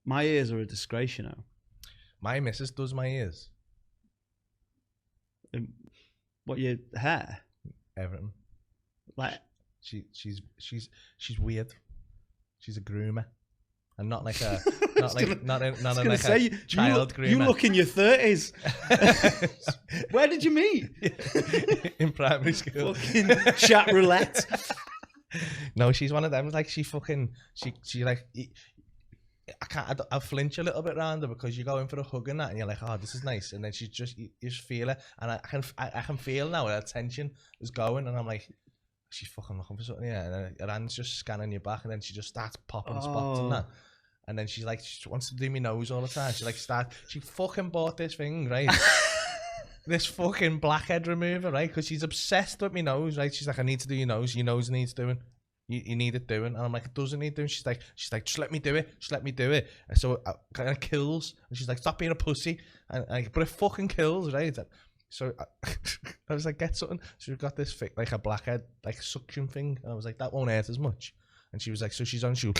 My ears are a disgrace, you know. My missus does my ears. What, your hair? Everything. Like She's weird. She's a groomer, and not like a not like a child groomer. You look in your 30s. Where did you meet? In primary school. Fucking chat roulette. No, she's one of them. Like she like. I flinch a little bit around her because you go in for a hug and that, and you're like, oh, this is nice, and then you just feel it, and I can feel now her tension is going, and I'm like, she's fucking looking for something, yeah, and then her hand's just scanning your back, and then she just starts popping spots and that, and then she's like, she wants to do my nose all the time. She fucking bought this thing, right? This fucking blackhead remover, right? Because she's obsessed with my nose, right? She's like, I need to do your nose. Your nose needs doing. You need it doing. And I'm like, it doesn't need doing. She's like, just let me do it. Just let me do it. And so it kind of kills. And she's like, stop being a pussy. And but it fucking kills, right? So I was like, get something. So we've got this like a blackhead, like suction thing. And I was like, that won't hurt as much. And she was like, so she's on shoe.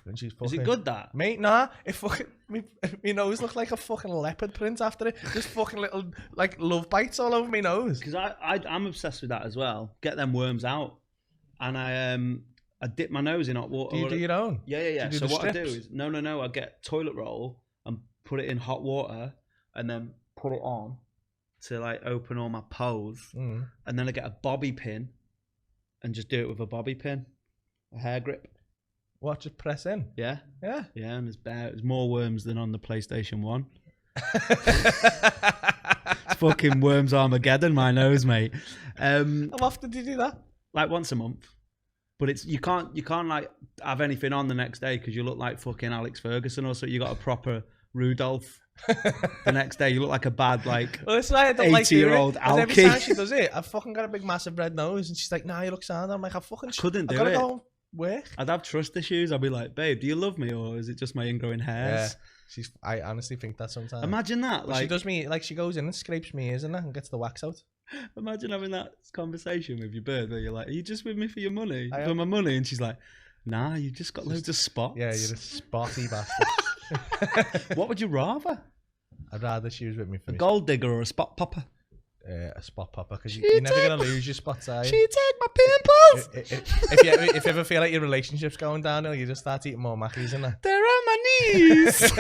And she's fucking... Is it good, that? Mate, nah. It fucking... Me nose looked like a fucking leopard print after it. Just fucking little, like, love bites all over my nose. Because I'm obsessed with that as well. Get them worms out. And I dip my nose in hot water. Do you do your own? Yeah. So what strips? I do is, no, I get toilet roll and put it in hot water and then put it on to, like, open all my pores. And then I get a bobby pin and just do it with a bobby pin. A hair grip. What, just press in? Yeah. Yeah. Yeah, and there's more worms than on the PlayStation 1. It's fucking worms Armageddon, my nose, mate. How often do you do that? Like once a month. But it's you can't like have anything on the next day because you look like fucking Alex Ferguson, or so you got a proper Rudolph. The next day you look like a bad, like, well, that's why I don't 80-year-old like alky. Every time she does it, I've fucking got a big massive red nose, and she's like, nah, you look sound. I'm like, I couldn't do it. Go work. I'd have trust issues. I'd be like, babe, do you love me, or is it just my ingrowing hairs? Yeah. I honestly think that sometimes. Imagine that. Like, she does me, like, she goes in and scrapes me ears and gets the wax out. Imagine having that conversation with your bird where you're like, are you just with me for your money? For my money? And she's like, nah, you just got loads of spots. Yeah, you're a spotty bastard. What would you rather? I'd rather she was with me for a gold digger or a spot popper? A spot popper, because you're never going to lose your spots, are you? She take my pimples! If you ever feel like your relationship's going downhill, you just start eating more Mackies, innit? They're on my knees!